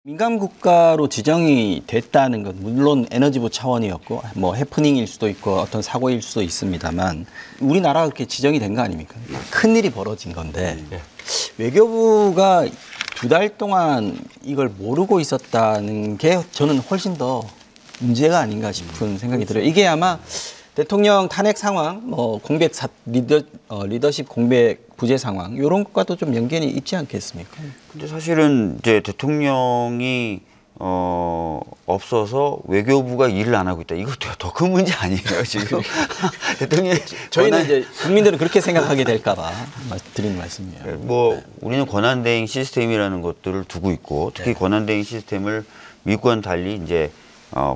민간 국가로 지정이 됐다는 건 물론 에너지부 차원이었고 뭐 해프닝일 수도 있고 어떤 사고일 수도 있습니다만 우리나라가 그렇게 지정이 된 거 아닙니까? 큰 일이 벌어진 건데 외교부가 2달 동안 이걸 모르고 있었다는 게 저는 훨씬 더 문제가 아닌가 싶은 생각이 들어요. 이게 아마 대통령 탄핵 상황, 뭐 공백 리더십 공백 부재 상황 이런 것과도 좀 연관이 있지 않겠습니까? 근데 사실은 이제 대통령이 없어서 외교부가 일을 안 하고 있다. 이것도 더 큰 문제 아니에요 지금. 대통령 저희는 이제 국민들은 그렇게 생각하게 될까봐 드리는 말씀이에요. 뭐 우리는 권한대행 시스템이라는 것들을 두고 있고 특히 권한대행 시스템을 미국과는 달리 이제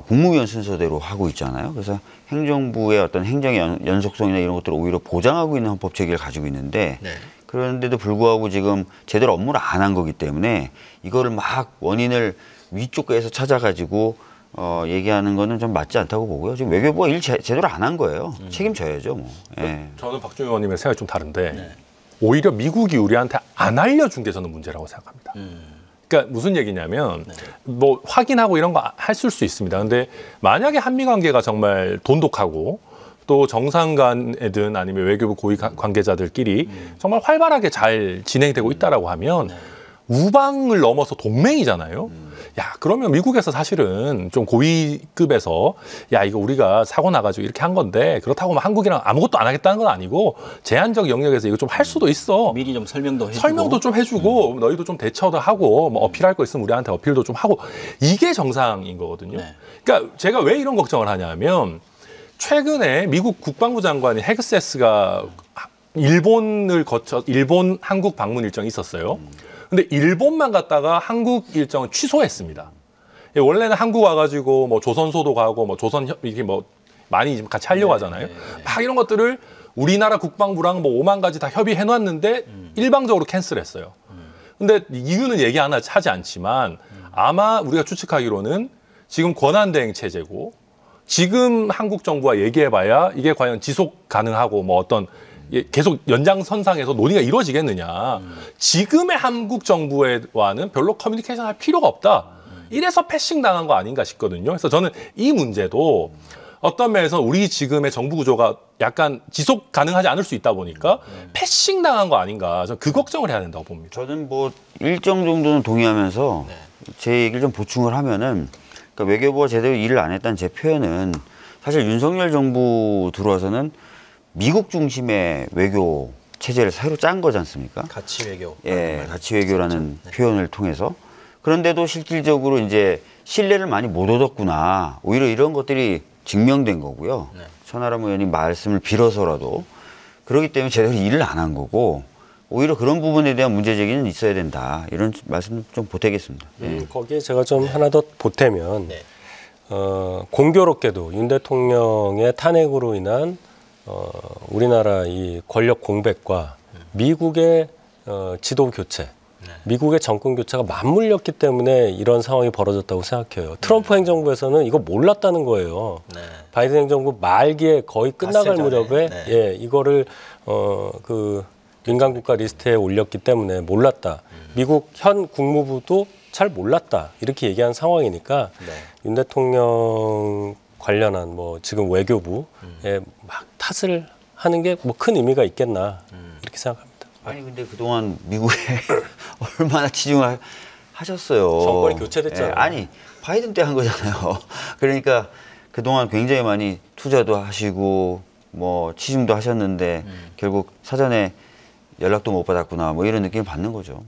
국무위원 순서대로 하고 있잖아요. 그래서 행정부의 어떤 행정의 연속성이나 이런 것들을 오히려 보장하고 있는 헌법 체계를 가지고 있는데 그런데도 불구하고 지금 제대로 업무를 안 한 거기 때문에 이거를 막 원인을 위쪽에서 찾아가지고 얘기하는 거는 좀 맞지 않다고 보고요. 지금 외교부가 일 제대로 안 한 거예요. 책임져야죠. 뭐. 예. 저는 박준영 의원님의 생각이 좀 다른데 오히려 미국이 우리한테 안 알려준 게 저는 문제라고 생각합니다. 그러니까 무슨 얘기냐면 뭐 확인하고 이런 거 했을 수 있습니다. 근데 만약에 한미 관계가 정말 돈독하고 또 정상 간이든 아니면 외교부 고위 관계자들끼리 정말 활발하게 잘 진행되고 있다라고 하면 우방을 넘어서 동맹이잖아요. 야, 그러면 미국에서 사실은 좀 고위급에서 야, 이거 우리가 사고 나가지고 이렇게 한 건데 그렇다고 뭐 한국이랑 아무것도 안 하겠다는 건 아니고 제한적 영역에서 이거 좀 할 수도 있어. 미리 좀 설명도 해주고. 설명도 좀 해주고 너희도 좀 대처도 하고 뭐 어필할 거 있으면 우리한테 어필도 좀 하고 이게 정상인 거거든요. 그러니까 제가 왜 이런 걱정을 하냐면 최근에 미국 국방부 장관이 헤그세스가 일본을 거쳐 일본 한국 방문 일정이 있었어요. 근데 일본만 갔다가 한국 일정을 취소했습니다. 원래는 한국 와가지고 뭐 조선소도 가고 뭐 조선 이렇게 뭐 많이 같이 하려고 하잖아요. 막 이런 것들을 우리나라 국방부랑 뭐 5만 가지 다 협의해놨는데 일방적으로 캔슬했어요. 근데 이유는 얘기 하지 않지만 아마 우리가 추측하기로는 지금 권한대행 체제고 지금 한국 정부와 얘기해봐야 이게 과연 지속 가능하고 뭐 어떤 계속 연장선상에서 논의가 이루어지겠느냐. 지금의 한국 정부와는 별로 커뮤니케이션 할 필요가 없다. 이래서 패싱 당한 거 아닌가 싶거든요. 그래서 저는 이 문제도 어떤 면에서 우리 지금의 정부 구조가 약간 지속 가능하지 않을 수 있다 보니까 패싱 당한 거 아닌가. 저는 그 걱정을 해야 된다고 봅니다. 저는 뭐 일정 정도는 동의하면서 제 얘기를 좀 보충을 하면은 그러니까 외교부가 제대로 일을 안 했다는 제 표현은 사실 윤석열 정부 들어와서는 미국 중심의 외교 체제를 새로 짠 거지 않습니까? 가치 외교. 예, 가치 외교라는 표현을 통해서. 그런데도 실질적으로 이제 신뢰를 많이 못 얻었구나. 오히려 이런 것들이 증명된 거고요. 천하람 의원님 말씀을 빌어서라도. 그렇기 때문에 제대로 일을 안 한 거고 오히려 그런 부분에 대한 문제 제기는 있어야 된다. 이런 말씀 좀 보태겠습니다. 거기에 제가 좀 하나 더 보태면 공교롭게도 윤 대통령의 탄핵으로 인한 우리나라 이 권력 공백과 미국의 지도 교체, 미국의 정권 교체가 맞물렸기 때문에 이런 상황이 벌어졌다고 생각해요. 트럼프 행정부에서는 이거 몰랐다는 거예요. 바이든 행정부 말기에 거의 끝나갈 무렵에 이거를 그 민간 국가 리스트에 올렸기 때문에 몰랐다. 미국 현 국무부도 잘 몰랐다. 이렇게 얘기한 상황이니까 윤 대통령 관련한 뭐 지금 외교부에 막 탓을 하는 게 뭐 큰 의미가 있겠나 이렇게 생각합니다. 아니 근데 그동안 미국에 얼마나 치중을 하셨어요. 정권이 교체됐잖아요. 아니 바이든 때 한 거잖아요. 그러니까 그동안 굉장히 많이 투자도 하시고 뭐 치중도 하셨는데 결국 사전에 연락도 못 받았구나 뭐 이런 느낌을 받는 거죠.